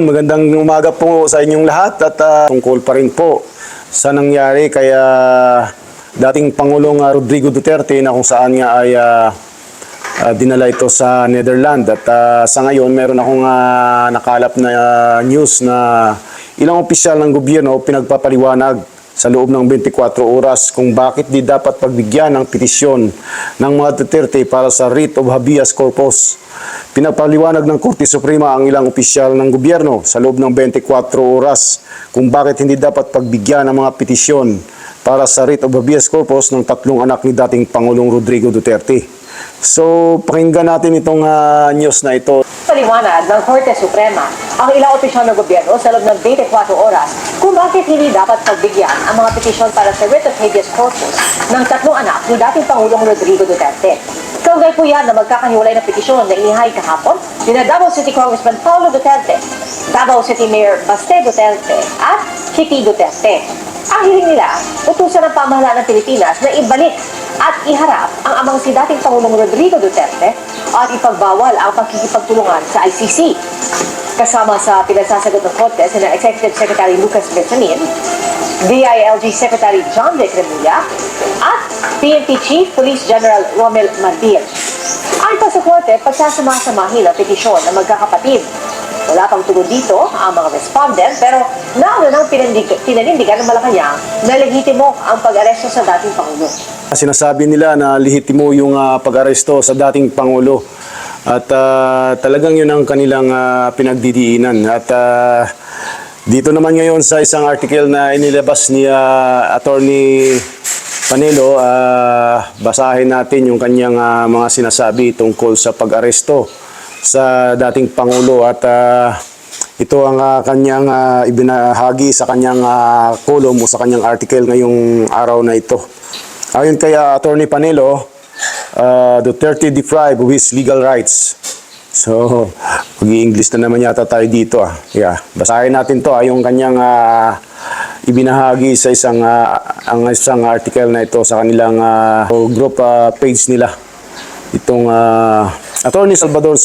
Magandang umaga po sa inyong lahat at tungkol pa rin po sa nangyari kaya dating Pangulong Rodrigo Duterte na kung saan nga ay dinala ito sa Netherlands at sa ngayon meron akong nakalap na news na ilang opisyal ng gobyerno pinagpapaliwanag sa loob ng 24 oras kung bakit di dapat pagbigyan ng petisyon ng mga Duterte para sa writ of habeas corpus. Pinapaliwanag ng Korte Suprema ang ilang opisyal ng gobyerno sa loob ng 24 oras kung bakit hindi dapat pagbigyan ng mga petisyon para sa writ of habeas corpus ng tatlong anak ni dating Pangulong Rodrigo Duterte. So, pakinggan natin itong news na ito. Paliwanag ng Korte Suprema ang ilang opisyal ng gobyerno sa loob ng 24 oras kung bakit hindi dapat pagbigyan ang mga petisyon para sa writ of habeas corpus ng tatlong anak ni dating Pangulong Rodrigo Duterte. Kaugnay po yan na magkakahiwalay na petisyon na inihain kahapon ni Davao City Congressman Paulo Duterte, Davao City Mayor Baste Duterte at Kitty Duterte. Ang hiling nila, utusan ng pamahalaan ng Pilipinas na ibalik at iharap ang amang si dating Pangulong Rodrigo Duterte at ipagbawal ang pagkikipagtulungan sa ICC. Kasama sa pinagsasagot ng Korte sina Executive Secretary Lucas Bersamin, DILG Secretary John De Cremilla at PNP Chief Police General Romel Martir. Ayon pa sa Korte, pagsasama-samahin ang petisyon ng magkakapatid. Wala pang tugon dito ang mga respondent pero nauna nang pinanindigan ng Malacanang na lehitimo ang pag-aresto sa dating Pangulo. Sinasabi nila na lehitimo yung pag-aresto sa dating Pangulo at talagang yun ang kanilang pinagdidiinan. At dito naman ngayon sa isang article na inilabas ni Attorney Panelo, basahin natin yung kanyang mga sinasabi tungkol sa pag-aresto sa dating Pangulo at ito ang kanyang ibinahagi sa kanyang column o sa kanyang article ngayong araw na ito. Ayon kay Attorney Panelo, Duterte deprived of his legal rights. So, mag-i-English na naman yata tayo dito. Yeah. Basahin natin to yung kanyang ibinahagi sa isang article na ito sa kanilang group page nila. Itong Attorney Salvador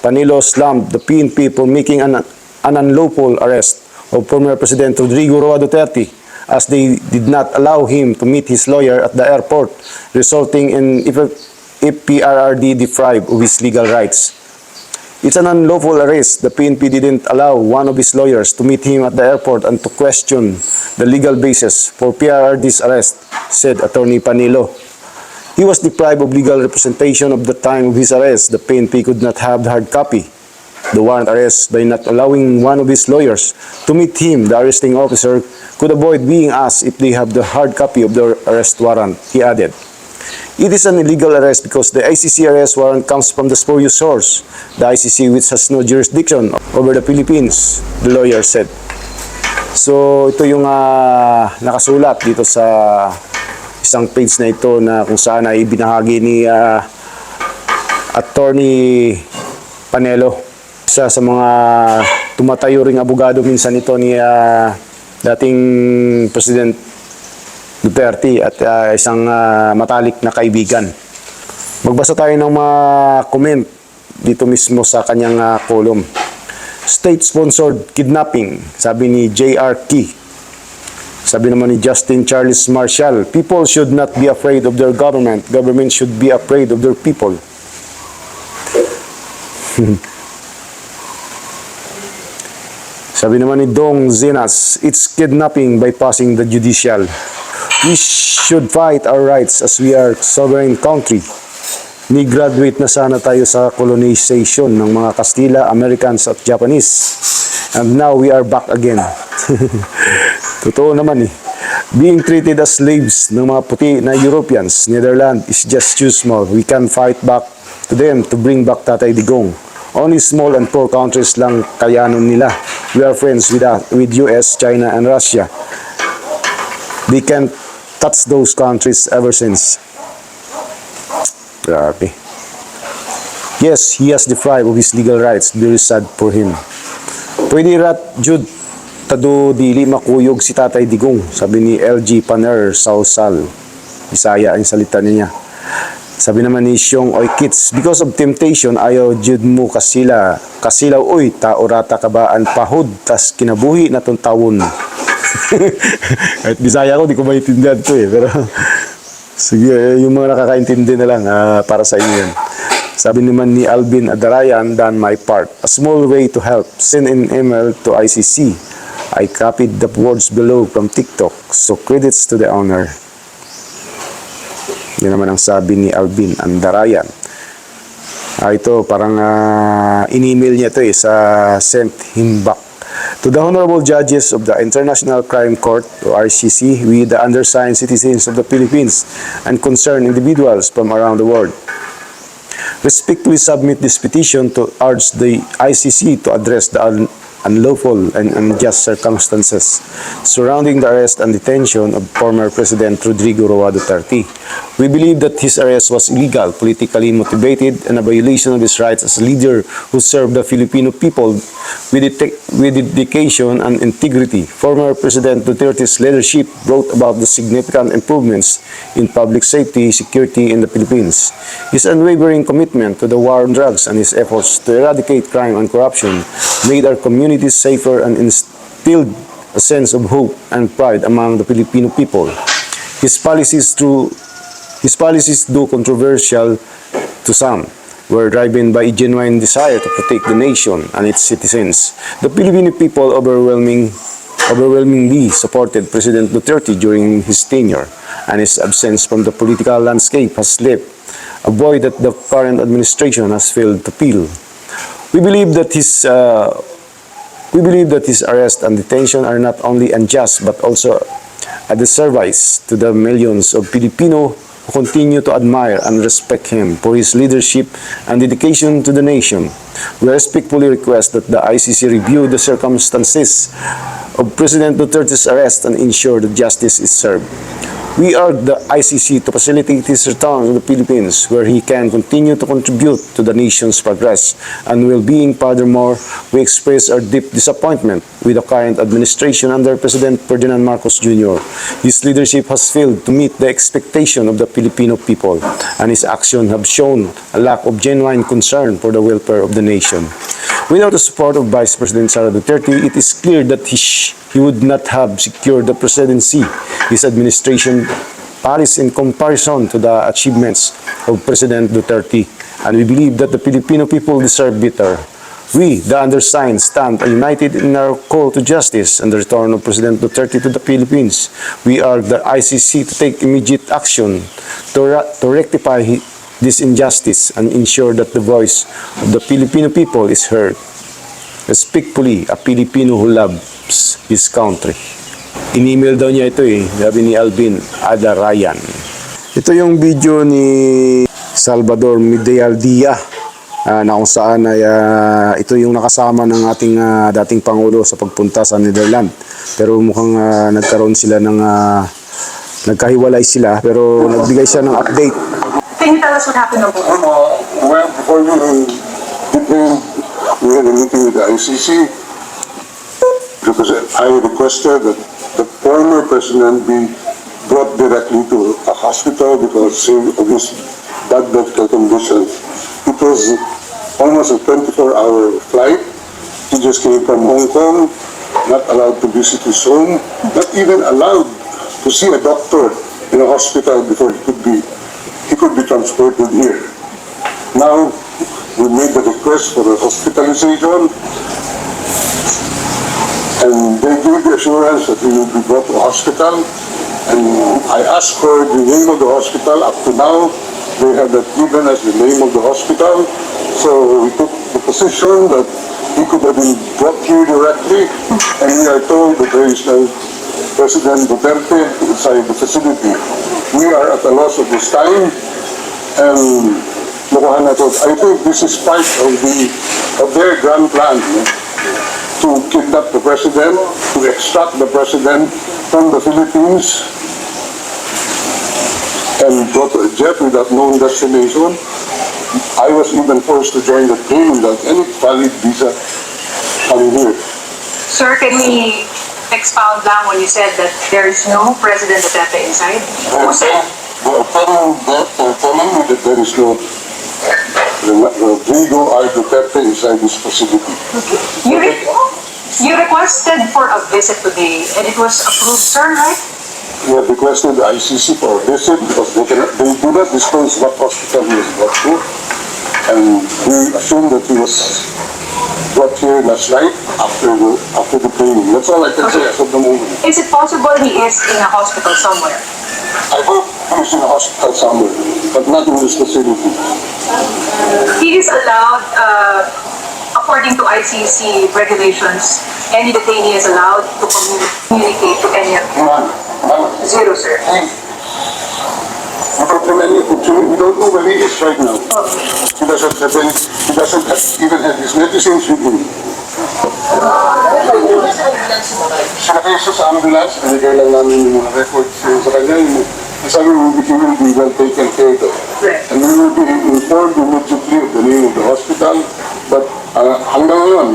Panelo slammed the PNP for making an unlawful arrest of former President Rodrigo Roa Duterte as they did not allow him to meet his lawyer at the airport, resulting in PRRD deprived of his legal rights. It's an unlawful arrest. The PNP didn't allow one of his lawyers to meet him at the airport and to question the legal basis for PRRD's arrest, said Attorney Panelo. He was deprived of legal representation of the time of his arrest. The PNP could not have the hard copy the warrant arrest by not allowing one of his lawyers to meet him. The arresting officer could avoid being asked if they have the hard copy of the arrest warrant, he added. It is an illegal arrest because the ICC arrest warrant comes from the spurious source, the ICC, which has no jurisdiction over the Philippines, the lawyer said. So ito yung nakasulat dito sa isang page na ito na kung saan ay binahagi ni Attorney Panelo. Isa sa mga tumatayo ring abogado minsan ito ni dating President Duterte at isang matalik na kaibigan. Magbasa tayo ng mga comment dito mismo sa kanyang column. State-sponsored kidnapping, sabi ni J.R. Key. Sabi naman ni Justin Charles Marshall, people should not be afraid of their government. Government should be afraid of their people. Sabi naman ni Dong Zenas, it's kidnapping bypassing the judicial. We should fight our rights as we are sovereign country. Ni-graduate na sana tayo sa colonization ng mga Kastila, Americans at Japanese. And now we are back again. Totoo naman eh. Being treated as slaves ng mga puti na Europeans, Netherlands is just too small. We can fight back to them to bring back Tatay Digong. Only small and poor countries lang kayanon nila. We are friends with US, China, and Russia. They can't touch those countries ever since. Grabe. Yes, he has deprived of his legal rights. Very sad for him. Pwede rat Jude tado dili makuyog si Tatay Digong, sabi ni LG Paner Sausal. Bisaya ang salita niya. Sabi naman ni Xiong Oy Kits, because of temptation, ayaw jud mo kasilaw, oy, tao rata kabaan pahod, tas kinabuhi na tong tawon. Kahit Bisaya ko, di ko maintindihan to pero sige, yung mga nakakaintindi na lang, para sa inyo yan. Sabi naman ni Alvin Adarayan, done my part. A small way to help. Send an email to ICC. I copied the words below from TikTok. So credits to the owner. Yan naman ang sabi ni Alvin Andarayan. Ito, parang in-email niya ito sa sent him back. To the honorable judges of the International Crime Court, or ICC, we the undersigned citizens of the Philippines and concerned individuals from around the world respectfully submit this petition to urge the ICC to address the unlawful and unjust circumstances surrounding the arrest and detention of former President Rodrigo Roa Duterte. We believe that his arrest was illegal, politically motivated, and a violation of his rights as a leader who served the Filipino people with dedication and integrity. Former President Duterte's leadership brought about the significant improvements in public safety, security in the Philippines. His unwavering commitment to the war on drugs and his efforts to eradicate crime and corruption made our communities safer and instilled a sense of hope and pride among the Filipino people. His policies, though controversial to some, were driven by a genuine desire to protect the nation and its citizens. The Filipino people overwhelmingly supported President Duterte during his tenure, and his absence from the political landscape has left a void that the current administration has failed to fill. We believe that his arrest and detention are not only unjust but also a disservice to the millions of Filipino who continue to admire and respect him for his leadership and dedication to the nation. We respectfully request that the ICC review the circumstances of President Duterte's arrest and ensure that justice is served. We urge the ICC to facilitate his return to the Philippines, where he can continue to contribute to the nation's progress and well-being. Furthermore, we express our deep disappointment with the current administration under President Ferdinand Marcos Jr. His leadership has failed to meet the expectation of the Filipino people, and his actions have shown a lack of genuine concern for the welfare of the nation. Without the support of Vice President Sara Duterte, it is clear that he would not have secured the presidency. His administration pales in comparison to the achievements of President Duterte, and we believe that the Filipino people deserve better. We, the undersigned, stand united in our call to justice and the return of President Duterte to the Philippines. We urge the ICC to take immediate action to rectify this injustice and ensure that the voice of the Filipino people is heard. Respectfully, a Filipino who loves his country. In-email daw niya ito sabi ni Alvin Adarayan. Ito yung video ni Salvador Medialdia na kung saan ay ito yung nakasama ng ating dating Pangulo sa pagpunta sa Netherlands. Pero mukhang nagkaroon sila ng nagkahiwalay sila pero nagbigay siya ng update. Can you tell us what happened over there? Well, before we had a meeting with the ICC because I requested that the former president be brought directly to a hospital because of his bad medical condition. It was almost a 24-hour flight. He just came from Hong Kong, not allowed to visit his home, not even allowed to see a doctor in a hospital before he could be transported here. Now, we made the request for a hospitalization, and they gave the assurance that he will be brought to a hospital. And I asked for the name of the hospital. Up to now, they have not given us the name of the hospital. So we took the position that he could have been brought here directly, and we are told that there is no President Duterte inside the facility. We are at a loss of this time, and I think this is part of their grand plan to kidnap the president, to extract the president from the Philippines and go to a jet without known destination. I was even forced to join the plane without any valid visa coming here. Sir, can we expound lang when you said that there is no President Duterte inside? Who said? they're telling me that there is no Rodrigo R. Duterte inside this facility. You requested for a visit today and it was approved, sir, right? We have requested the ICC for a visit because they do not disclose what hospital he was brought to. And we assume that he was brought here last night after the training. That's all I can say as of the moment. Is it possible he is in a hospital somewhere? I hope he's in a hospital somewhere, but not in this facility. He is allowed, according to ICC regulations, any detainee is allowed to communicate to any of them. None. Zero, sir. We don't know where he is right now. He doesn't even have his medicines with him. Sinakay siya sa ambulance, binigay lang namin yung mga records sa kanya. Sabi he will be well taken care of. And we will be informed immediately of the name of the hospital. But hanggang ngayon,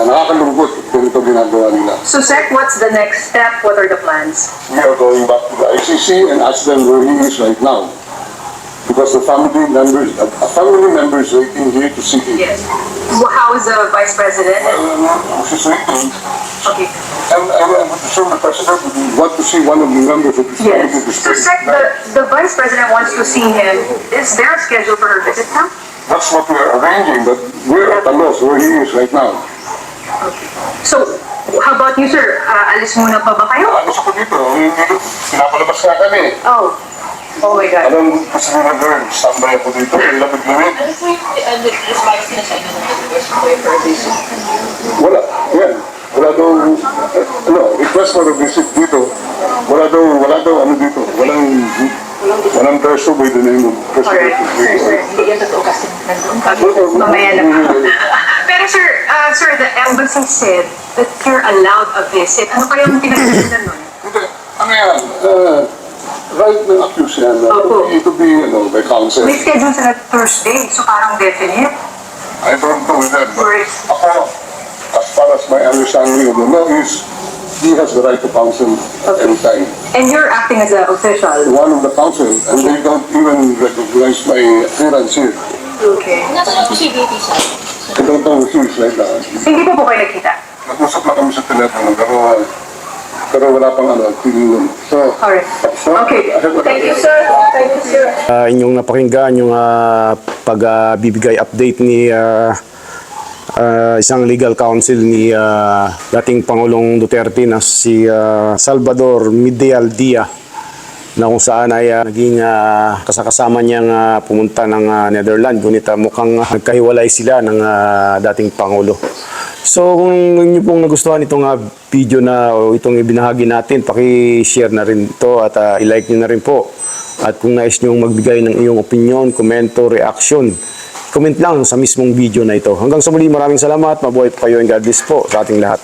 nakakalungkot kung ito ginagawa nila. So, Sec, what's the next step? What are the plans? We are going back to the ICC and ask them where he is right now. Because a family member is waiting here to see him. Yes. How is the Vice President? She's waiting. Okay. And I'm sure the President would want to see one of the members of his family. Yes. So, Sec, the Vice President wants to see him. Is there a schedule for her visit now? That's what we're arranging, but we're at a loss where he is right now. Okay. So, how about you, sir? Alis muna pa ba kayo? Ano sa ko dito? Pinapalabas na kami. Oh. Oh my God. Alam, kasi na girl, standby ako dito. Lamig-lamig. Wala. Yan. Wala daw, request for a visit dito. Wala daw, ano dito. Walang verso by the name of President. Alright, sir, hindi yan totoo kasi nandun. Mamaya na pa. Pero sir, the embassy said that you're allowed a visit. Ano kaya yung pinag-isinan nun? Hindi. Ano yan? Right ng accuse yan. To be, by counsel. May schedule sila Thursday, so parang definite. I don't know that, but Right. ako, as far as my understanding of the law is, he has the right to counsel anytime. And you're acting as an official. One of the counsel, and they don't even recognize my appearance here. Okay. Nasaan po si Baby sa? I don't know who he is right now. Hindi po kayo nakita? Nag-usap na kami sa telepono, pero wala pang tingin. So, Alright. Okay. Thank you, sir. Thank you, sir. Inyong napakinggan yung pagbibigay update ni isang legal counsel ni dating Pangulong Duterte na si Salvador Medialdia, na kung saan ay naging kasakasama niyang pumunta ng Netherlands. Ngunit mukhang nagkahiwalay sila ng dating Pangulo. So kung inyo pong nagustuhan itong video na itong ibinahagi natin, paki-share na rin ito at i-like nyo na rin po. At kung nais nyo magbigay ng iyong opinion, komento, reaction, comment lang sa mismong video na ito. Hanggang sa muli, maraming salamat. Mabuhay po kayo and God bless po sa ating lahat.